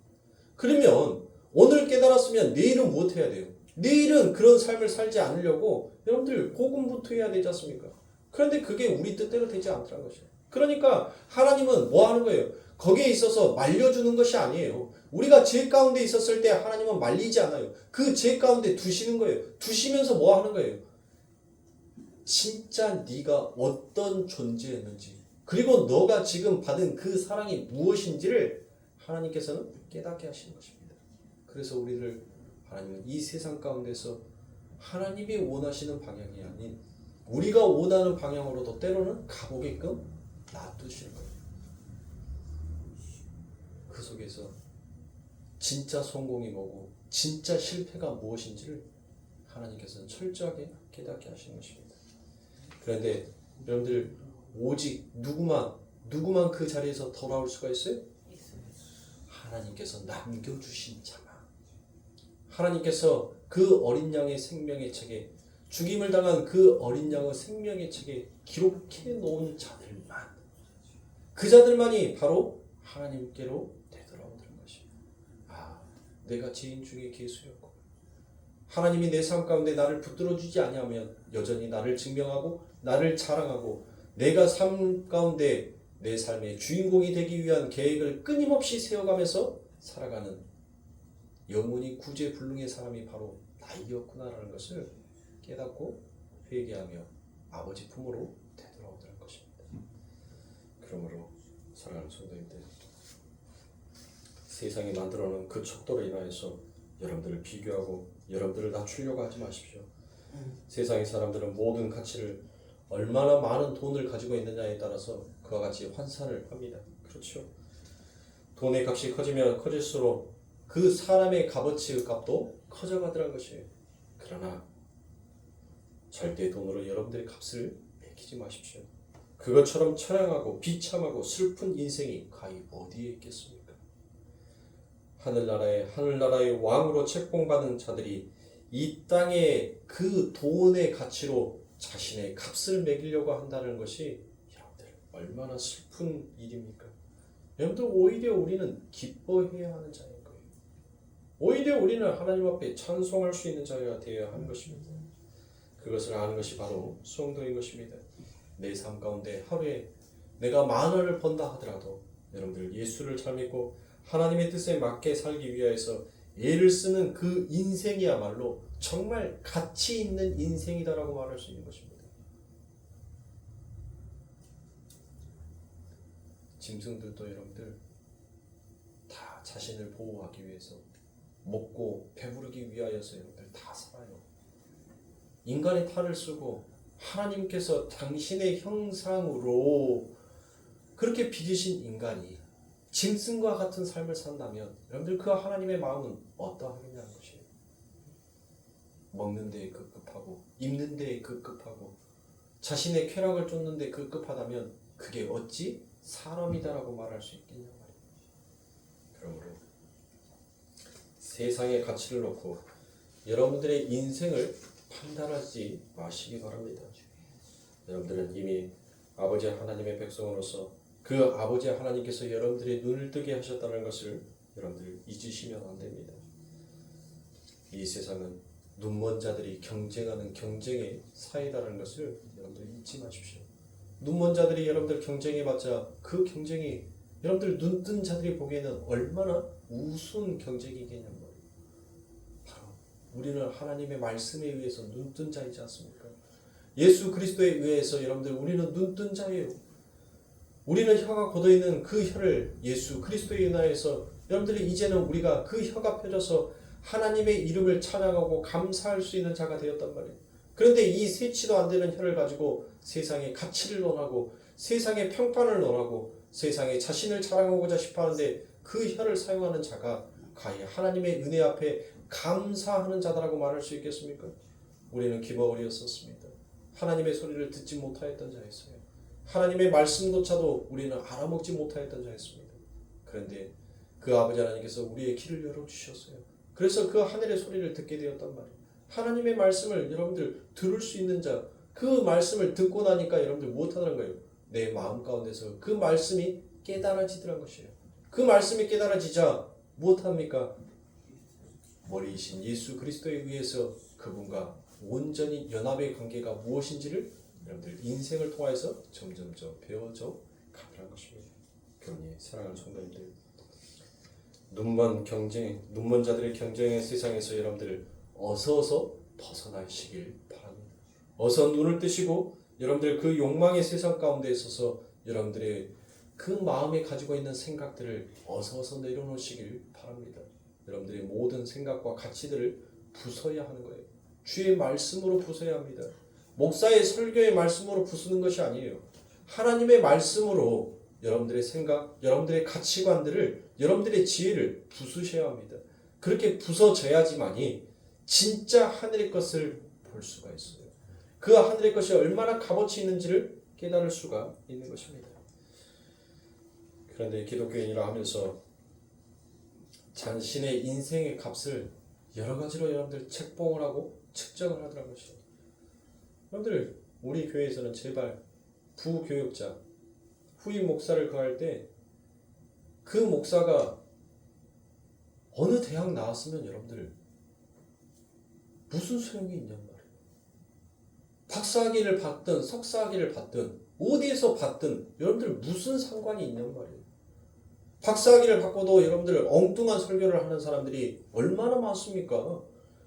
[SPEAKER 1] 그러면 오늘 깨달았으면 내일은 무엇 해야 돼요? 내일은 그런 삶을 살지 않으려고 여러분들 고군분투해야 되지 않습니까? 그런데 그게 우리 뜻대로 되지 않더라는 것이에요. 그러니까 하나님은 뭐 하는 거예요? 거기에 있어서 말려주는 것이 아니에요. 우리가 죄 가운데 있었을 때 하나님은 말리지 않아요. 그 죄 가운데 두시는 거예요. 두시면서 뭐 하는 거예요? 진짜 네가 어떤 존재였는지 그리고 너가 지금 받은 그 사랑이 무엇인지를 하나님께서는 깨닫게 하시는 것입니다. 그래서 우리를 하나님은 이 세상 가운데서 하나님이 원하시는 방향이 아닌 우리가 원하는 방향으로도 때로는 가보게끔 놔두시는 거예요. 그 속에서 진짜 성공이 뭐고 진짜 실패가 무엇인지를 하나님께서는 철저하게 깨닫게 하시는 것입니다. 그런데 여러분들 오직 누구만 그 자리에서 돌아올 수가 있어요? 하나님께서 남겨주신 자만. 하나님께서 그 어린 양의 생명의 책에 죽임을 당한 그 어린 양의 생명의 책에 기록해 놓은 자들만, 그 자들만이 바로 하나님께로 되돌아오는 것입니다. 내가 죄인 중에 괴수였고 하나님이 내 삶 가운데 나를 붙들어 주지 아니하면 여전히 나를 증명하고 나를 자랑하고 내가 삶 가운데 내 삶의 주인공이 되기 위한 계획을 끊임없이 세워가면서 살아가는 영원히 구제불능의 사람이 바로 나이었구나라는 것을 깨닫고 회개하며 아버지 품으로 되돌아오더라는 것입니다. 그러므로 사랑하는 성도님들, 세상이 만들어놓은 그 척도로 인하여서 여러분들을 비교하고 여러분들을 낮추려고 하지 마십시오. 세상의 사람들은 모든 가치를 얼마나 많은 돈을 가지고 있느냐에 따라서 그와 같이 환산을 합니다. 그렇죠? 돈의 값이 커지면 커질수록 그 사람의 값어치의 값도 커져가더라는 것이에요. 그러나 절대 돈으로 여러분들의 값을 매기지 마십시오. 그것처럼 처량하고 비참하고 슬픈 인생이 가히 어디에 있겠습니까? 하늘나라의 왕으로 책봉받은 자들이 이 땅의 그 돈의 가치로 자신의 값을 매기려고 한다는 것이 여러분들 얼마나 슬픈 일입니까? 여러분들 오히려 우리는 기뻐해야 하는 자인 거예요. 오히려 우리는 하나님 앞에 찬송할 수 있는 자가 되어야 하는 것입니다. 그것을 아는 것이 바로 성도인 것입니다. 내 삶 가운데 하루에 내가 10,000원을 번다 하더라도 여러분들 예수를 잘 믿고 하나님의 뜻에 맞게 살기 위해서 애를 쓰는 그 인생이야말로 정말 가치 있는 인생이다라고 말할 수 있는 것입니다. 짐승들도 여러분들 다 자신을 보호하기 위해서 먹고 배부르기 위하여서 여러분들 다 살아요. 인간의 탈을 쓰고 하나님께서 당신의 형상으로 그렇게 빚으신 인간이 짐승과 같은 삶을 산다면 여러분들 그 하나님의 마음은 어떠하겠냐는 것이에요. 먹는 데에 급급하고 입는 데에 급급하고 자신의 쾌락을 쫓는 데 급급하다면 그게 어찌 사람이다라고 말할 수 있겠냐 말이에요. 그러므로 세상의 가치를 놓고 여러분들의 인생을 판단하지 마시기 바랍니다. 여러분들은 이미 아버지 하나님의 백성으로서 그 아버지 하나님께서 여러분들의 눈을 뜨게 하셨다는 것을 여러분들 잊으시면 안 됩니다. 이 세상은 눈먼 자들이 경쟁하는 경쟁의 사회다라는 것을 여러분들 잊지 마십시오. 눈먼 자들이 여러분들 경쟁해봤자 그 경쟁이 여러분들 눈뜬 자들이 보기에는 얼마나 우스운 경쟁이겠냔 말이에요. 바로 우리는 하나님의 말씀에 의해서 눈뜬 자이지 않습니까? 예수 그리스도에 의해서 여러분들 우리는 눈뜬 자예요. 우리는 혀가 god어있는 그 혀를 예수 그리스도에 인하여서 여러분들이 이제는 우리가 그 혀가 펴져서 하나님의 이름을 찬양하고 감사할 수 있는 자가 되었단 말이에요. 그런데 이 세치도 안 되는 혀를 가지고 세상의 가치를 논하고 세상의 평판을 논하고 세상에 자신을 자랑하고자 싶어하는데 그 혀를 사용하는 자가 가히 하나님의 은혜 앞에 감사하는 자다라고 말할 수 있겠습니까? 우리는 기버어리였었습니다. 하나님의 소리를 듣지 못하였던 자였어요. 하나님의 말씀조차도 우리는 알아먹지 못하였던 자였습니다. 그런데 그 아버지 하나님께서 우리의 귀를 열어주셨어요. 그래서 그 하늘의 소리를 듣게 되었단 말이에요. 하나님의 말씀을 여러분들 들을 수 있는 자, 그 말씀을 듣고 나니까 여러분들 무엇하는 거예요? 내 마음 가운데서 그 말씀이 깨달아지더란 것이에요. 그 말씀이 깨달아지자 무엇합니까? 머리이신 예수 그리스도에 의해서 그분과 온전히 연합의 관계가 무엇인지를 여러분들 인생을 통해서 점점점 배워져 가더란 것입니다. 그러니 사랑하는 성도님들, 눈먼 자들의 경쟁의 세상에서 여러분들 어서 벗어나시길 바랍니다. 어서 눈을 뜨시고 여러분들 그 욕망의 세상 가운데 있어서 여러분들의 그 마음에 가지고 있는 생각들을 어서 내려놓으시길 바랍니다. 여러분들의 모든 생각과 가치들을 부숴야 하는 거예요. 주의 말씀으로 부숴야 합니다. 목사의 설교의 말씀으로 부수는 것이 아니에요. 하나님의 말씀으로 여러분들의 생각, 여러분들의 가치관들을, 여러분들의 지혜를 부수셔야 합니다. 그렇게 부서져야지만이 진짜 하늘의 것을 볼 수가 있어요. 그 하늘의 것이 얼마나 값어치 있는지를 깨달을 수가 있는 것입니다. 그런데 기독교인이라 하면서 자신의 인생의 값을 여러 가지로 여러분들 책봉을 하고 측정을 하더라고요. 여러분들 우리 교회에서는 제발 부교육자, 후임 목사를 구할 때 그 목사가 어느 대학 나왔으면 여러분들 무슨 소용이 있냔 말이에요. 박사학위를 받든 석사학위를 받든 어디에서 받든 여러분들 무슨 상관이 있냔 말이에요. 박사학위를 받고도 여러분들 엉뚱한 설교를 하는 사람들이 얼마나 많습니까?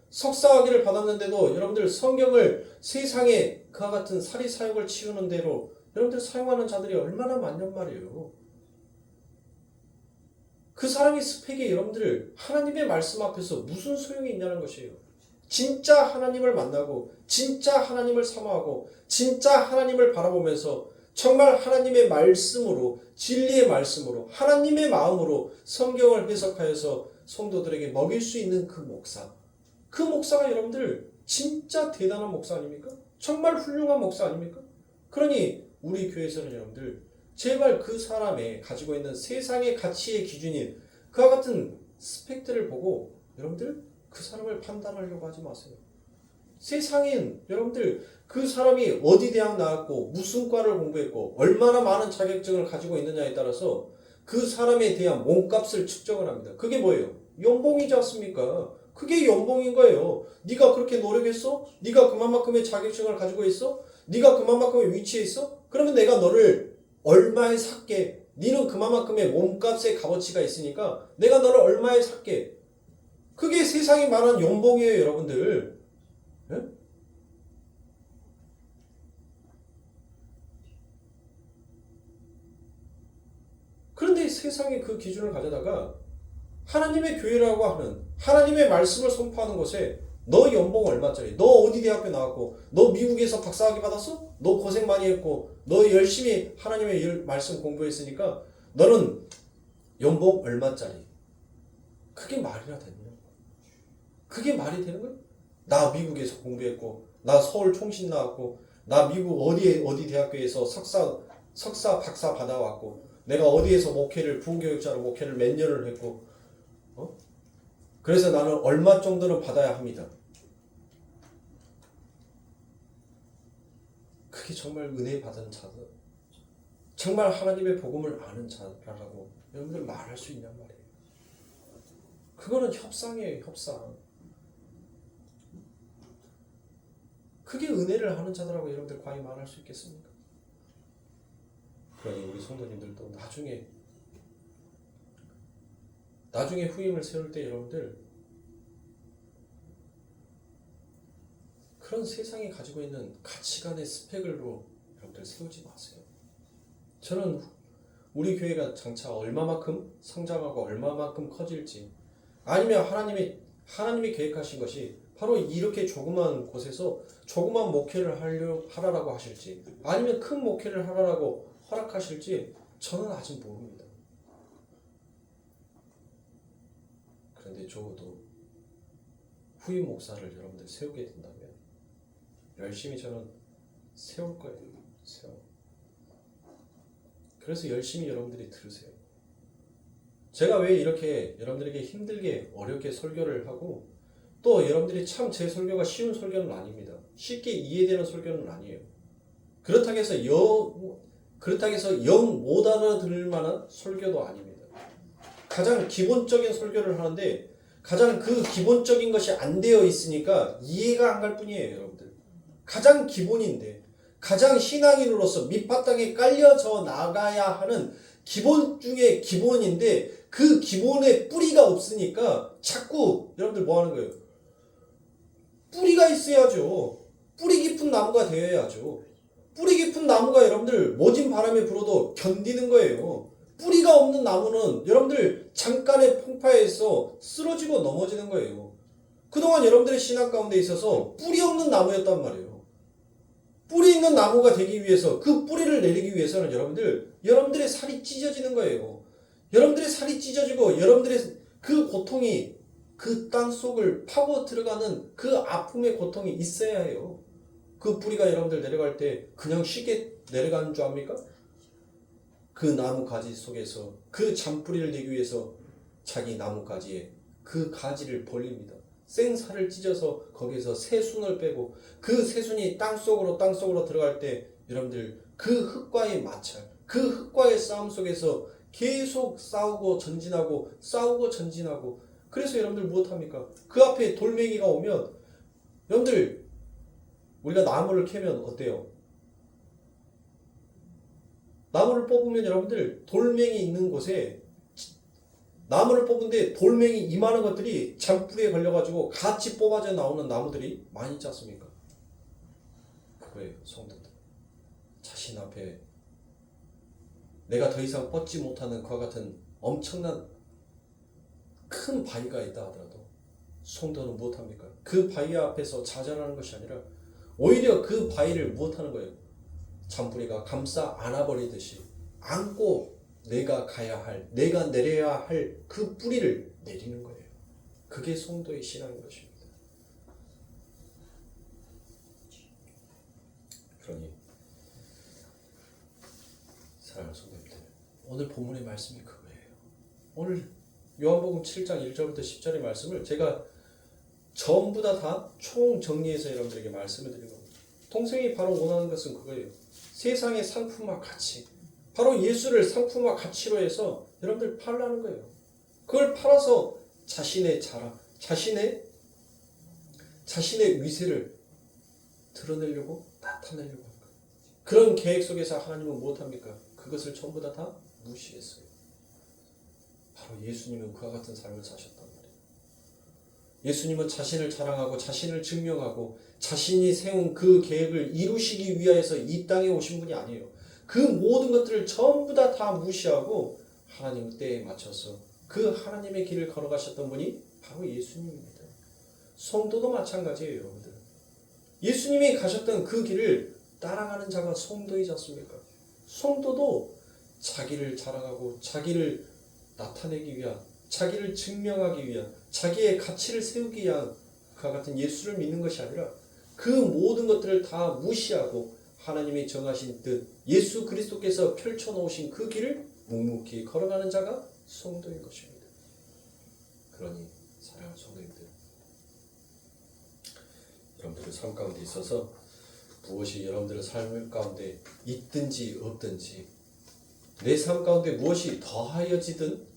[SPEAKER 1] 석사학위를 받았는데도 여러분들 성경을 세상에 그와 같은 사리사욕을 치우는 대로 여러분들 사용하는 자들이 얼마나 많냔 말이에요. 그 사람의 스펙이 여러분들 하나님의 말씀 앞에서 무슨 소용이 있냐는 것이에요. 진짜 하나님을 만나고 진짜 하나님을 사모하고 진짜 하나님을 바라보면서 정말 하나님의 말씀으로 진리의 말씀으로 하나님의 마음으로 성경을 해석하여서 성도들에게 먹일 수 있는 그 목사가 여러분들 진짜 대단한 목사 아닙니까? 정말 훌륭한 목사 아닙니까? 그러니 우리 교회에서는 여러분들 제발 그 사람의 가지고 있는 세상의 가치의 기준인 그와 같은 스펙들을 보고 여러분들 그 사람을 판단하려고 하지 마세요. 세상인 여러분들 그 사람이 어디 대학 나왔고 무슨 과를 공부했고 얼마나 많은 자격증을 가지고 있느냐에 따라서 그 사람에 대한 몸값을 측정을 합니다. 그게 뭐예요? 연봉이지 않습니까? 그게 연봉인 거예요. 네가 그렇게 노력했어? 네가 그만큼의 자격증을 가지고 있어? 네가 그만큼의 위치에 있어? 그러면 내가 너를 얼마에 살게? 네는 그만큼의 몸값의 값어치가 있으니까 내가 너를 얼마에 살게? 그게 세상이 말하는 연봉이에요, 여러분들. 예? 그런데 세상이 그 기준을 가져다가 하나님의 교회라고 하는 하나님의 말씀을 선포하는 곳에 너 연봉 얼마짜리? 너 어디 대학교 나왔고? 너 미국에서 박사학위 받았어? 너 고생 많이 했고 너 열심히 하나님의 말씀 공부했으니까 너는 연봉 얼마짜리? 그게 말이나 되냐? 그게 말이 되는 거야? 나 미국에서 공부했고 나 서울 총신 나왔고 나 미국 어디 대학교에서 석사 박사 받아왔고 내가 어디에서 목회를 부교육자로 목회를 몇 년을 했고 그래서 나는 얼마 정도는 받아야 합니다. 그게 정말 은혜 받은 자들, 정말 하나님의 복음을 아는 자라고 여러분들 말할 수 있냔 말이에요. 그거는 협상이에요, 협상. 그게 은혜를 하는 자들하고 여러분들 과연 말할 수 있겠습니까? 그러니 우리 성도님들도 나중에 후임을 세울 때 여러분들 그런 세상이 가지고 있는 가치관의 스펙으로 여러분들 세우지 마세요. 저는 우리 교회가 장차 얼마만큼 성장하고 얼마만큼 커질지 아니면 하나님이 계획하신 것이 바로 이렇게 조그만 곳에서 조그만 목회를 하라라고 하실지 아니면 큰 목회를 하라라고 허락하실지 저는 아직 모릅니다. 그런데 적어도 후임 목사를 여러분들 세우게 된다면 열심히 저는 세울 거예요. 그래서 열심히 여러분들이 들으세요. 제가 왜 이렇게 여러분들에게 힘들게 어렵게 설교를 하고 또 여러분들이 참 제 설교가 쉬운 설교는 아닙니다. 쉽게 이해되는 설교는 아니에요. 그렇다고 해서 영 못 알아들을 만한 설교도 아닙니다. 가장 기본적인 설교를 하는데 가장 그 기본적인 것이 안 되어 있으니까 이해가 안 갈 뿐이에요, 여러분들. 가장 기본인데 가장 신앙인으로서 밑바닥에 깔려져 나가야 하는 기본 중에 기본인데 그 기본에 뿌리가 없으니까 자꾸 여러분들 뭐 하는 거예요? 뿌리가 있어야죠. 뿌리 깊은 나무가 되어야죠. 뿌리 깊은 나무가 여러분들 모진 바람에 불어도 견디는 거예요. 뿌리가 없는 나무는 여러분들 잠깐의 풍파에서 쓰러지고 넘어지는 거예요. 그동안 여러분들의 신앙 가운데 있어서 뿌리 없는 나무였단 말이에요. 뿌리 있는 나무가 되기 위해서 그 뿌리를 내리기 위해서는 여러분들의 살이 찢어지는 거예요. 여러분들의 살이 찢어지고 여러분들의 그 고통이 그 땅 속을 파고 들어가는 그 아픔의 고통이 있어야 해요. 그 뿌리가 여러분들 내려갈 때 그냥 쉽게 내려가는 줄 압니까? 그 나무 가지 속에서 그 잔뿌리를 내기 위해서 자기 나무 가지에 그 가지를 벌립니다. 생살을 찢어서 거기서 새순을 빼고 그 새순이 땅속으로 들어갈 때 여러분들 그 흙과의 마찰, 그 흙과의 싸움 속에서 계속 싸우고 전진하고 그래서 여러분들 무엇합니까? 그 앞에 돌멩이가 오면 여러분들 우리가 나무를 캐면 어때요? 나무를 뽑으면 여러분들 돌멩이 있는 곳에 나무를 뽑은데 돌멩이 이만한 것들이 잔뿌리에 걸려가지고 같이 뽑아져 나오는 나무들이 많이 있지 않습니까? 그거예요, 성도들. 자신 앞에 내가 더 이상 뻗지 못하는 그와 같은 엄청난 큰 바위가 있다 하더라도 성도는 무엇합니까? 그 바위 앞에서 좌절하는 것이 아니라 오히려 그 바위를 무엇하는 거예요? 잔뿌리가 감싸 안아버리듯이 안고 내가 내려야 할 그 뿌리를 내리는 거예요. 그게 성도의 신앙인 것입니다. 그러니 사랑하는 성도님들, 오늘 본문의 말씀이 그거예요. 오늘 요한복음 7장 1절부터 10절의 말씀을 제가 전부 다 총정리해서 여러분들에게 말씀을 드린 겁니다. 동생이 바로 원하는 것은 그거예요. 세상의 상품과 가치, 바로 예수를 상품과 가치로 해서 여러분들 팔라는 거예요. 그걸 팔아서 자신의 자랑, 자신의 위세를 드러내려고, 나타내려고 합니다. 그런 계획 속에서 하나님은 무엇합니까? 그것을 전부 다 무시했어요. 바로 예수님은 그와 같은 삶을 사셨단 말이에요. 예수님은 자신을 자랑하고 자신을 증명하고 자신이 세운 그 계획을 이루시기 위하여서 이 땅에 오신 분이 아니에요. 그 모든 것들을 전부 다 무시하고 하나님 때에 맞춰서 그 하나님의 길을 걸어가셨던 분이 바로 예수님입니다. 성도도 마찬가지예요, 여러분들. 예수님이 가셨던 그 길을 따라가는 자가 성도이지 않습니까? 성도도 자기를 자랑하고 자기를 나타내기 위한, 자기를 증명하기 위한, 자기의 가치를 세우기 위한 그와 같은 예수를 믿는 것이 아니라 그 모든 것들을 다 무시하고 하나님이 정하신 뜻, 예수 그리스도께서 펼쳐놓으신 그 길을 묵묵히 걸어가는 자가 성도인 것입니다. 그러니 사랑하는 성도님들, 여러분들의 삶 가운데 있어서 무엇이 여러분들의 삶 가운데 있든지 없든지, 내 삶 가운데 무엇이 더하여지든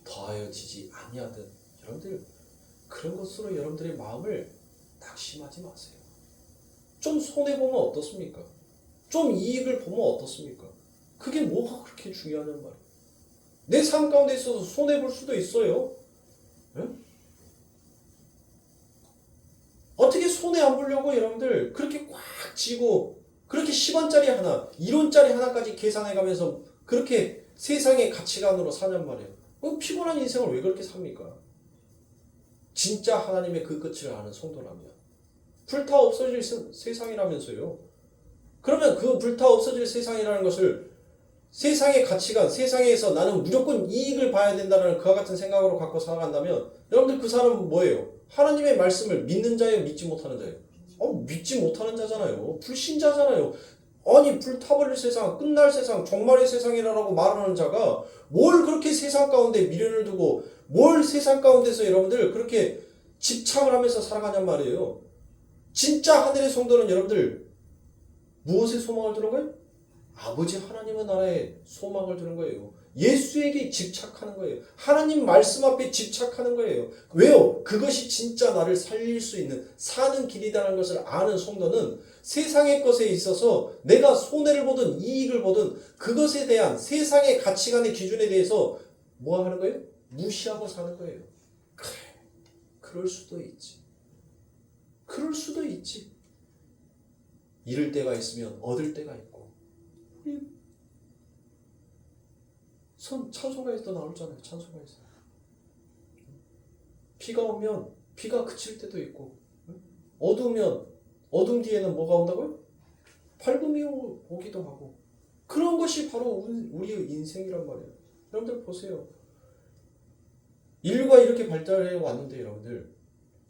[SPEAKER 1] 더하여지지 아니하든, 여러분들 그런 것으로 여러분들의 마음을 낙심하지 마세요. 좀 손해보면 어떻습니까? 좀 이익을 보면 어떻습니까? 그게 뭐가 그렇게 중요하냔 말이에요. 내 삶 가운데 있어서 손해볼 수도 있어요. 응? 어떻게 손해 안 보려고 여러분들 그렇게 꽉 쥐고 그렇게 10원짜리 하나, 1원짜리 하나까지 계산해가면서 그렇게 세상의 가치관으로 사냔 말이에요. 피곤한 인생을 왜 그렇게 삽니까? 진짜 하나님의 그 끝을 아는 성도라면, 불타 없어질 세상이라면서요. 그러면 그 불타 없어질 세상이라는 것을 세상의 가치관, 세상에서 나는 무조건 이익을 봐야 된다는 그와 같은 생각으로 갖고 살아간다면, 여러분들 그 사람은 뭐예요? 하나님의 말씀을 믿는 자예요? 믿지 못하는 자예요? 믿지 못하는 자잖아요. 불신자잖아요. 아니, 불타버릴 세상, 끝날 세상, 종말의 세상이라고 말하는 자가 뭘 그렇게 세상 가운데 미련을 두고 뭘 세상 가운데서 여러분들 그렇게 집착을 하면서 살아가냔 말이에요. 진짜 하늘의 성도는 여러분들 무엇에 소망을 두는 거예요? 아버지 하나님의 나라에 소망을 두는 거예요. 예수에게 집착하는 거예요. 하나님 말씀 앞에 집착하는 거예요. 왜요? 그것이 진짜 나를 살릴 수 있는 사는 길이라는 것을 아는 성도는 세상의 것에 있어서 내가 손해를 보든 이익을 보든 그것에 대한 세상의 가치관의 기준에 대해서 뭐 하는 거예요? 무시하고 사는 거예요. 그래, 그럴 수도 있지. 그럴 수도 있지. 잃을 때가 있으면 얻을 때가 있고, 찬송가에서도 나오잖아요. 찬송가에서 비가 오면 비가 그칠 때도 있고, 어두우면 어둠 뒤에는 뭐가 온다고요? 밝음이 오기도 하고, 그런 것이 바로 우리의 인생이란 말이에요. 여러분들 보세요. 인류가 이렇게 발달해 왔는데 여러분들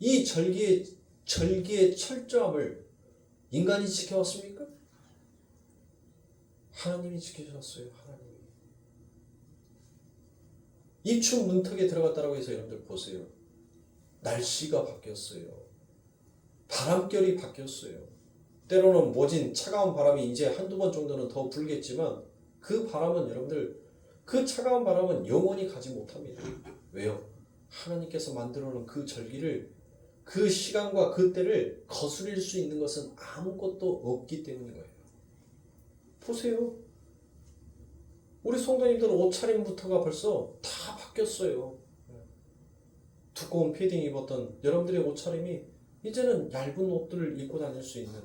[SPEAKER 1] 이 절기의 철저함을 인간이 지켜왔습니까? 하나님이 지켜주셨어요. 하나님이. 입춘 문턱에 들어갔다고 해서 여러분들 보세요. 날씨가 바뀌었어요. 바람결이 바뀌었어요. 때로는 모진 차가운 바람이 이제 한두 번 정도는 더 불겠지만 그 바람은 여러분들, 그 차가운 바람은 영원히 가지 못합니다. 왜요? 하나님께서 만들어 놓은 그 절기를, 그 시간과 그 때를 거스릴 수 있는 것은 아무것도 없기 때문인 거예요. 보세요. 우리 성도님들은 옷차림부터가 벌써 다 바뀌었어요. 두꺼운 패딩 입었던 여러분들의 옷차림이 이제는 얇은 옷들을 입고 다닐 수 있는,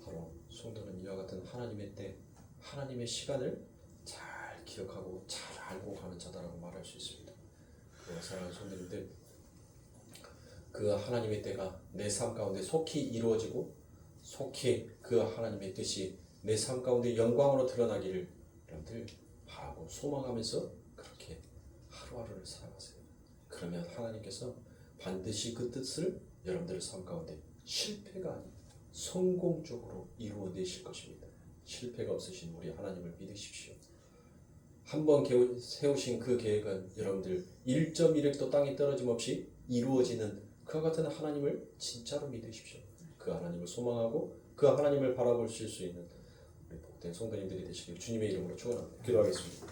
[SPEAKER 1] 바로 성도는 이와 같은 하나님의 때, 하나님의 시간을 잘 기억하고 잘 알고 가는 자다라고 말할 수 있습니다. 사랑하는 성도님들, 그 하나님의 때가 내 삶 가운데 속히 이루어지고 속히 그 하나님의 뜻이 내 삶 가운데 영광으로 드러나기를 여러분들 바라고 소망하면서 그렇게 하루하루를 살아가세요. 그러면 하나님께서 반드시 그 뜻을 여러분들의 삶 가운데 실패가 아닌 성공적으로 이루어내실 것입니다. 실패가 없으신 우리 하나님을 믿으십시오. 한번 세우신 그 계획은 여러분들 1.1획도 땅에 떨어짐 없이 이루어지는 그와 같은 하나님을 진짜로 믿으십시오. 그 하나님을 소망하고 그 하나님을 바라보실 수 있는 우리 복된 성도님들이 되시길 주님의 이름으로 축원합니다. 기도하겠습니다.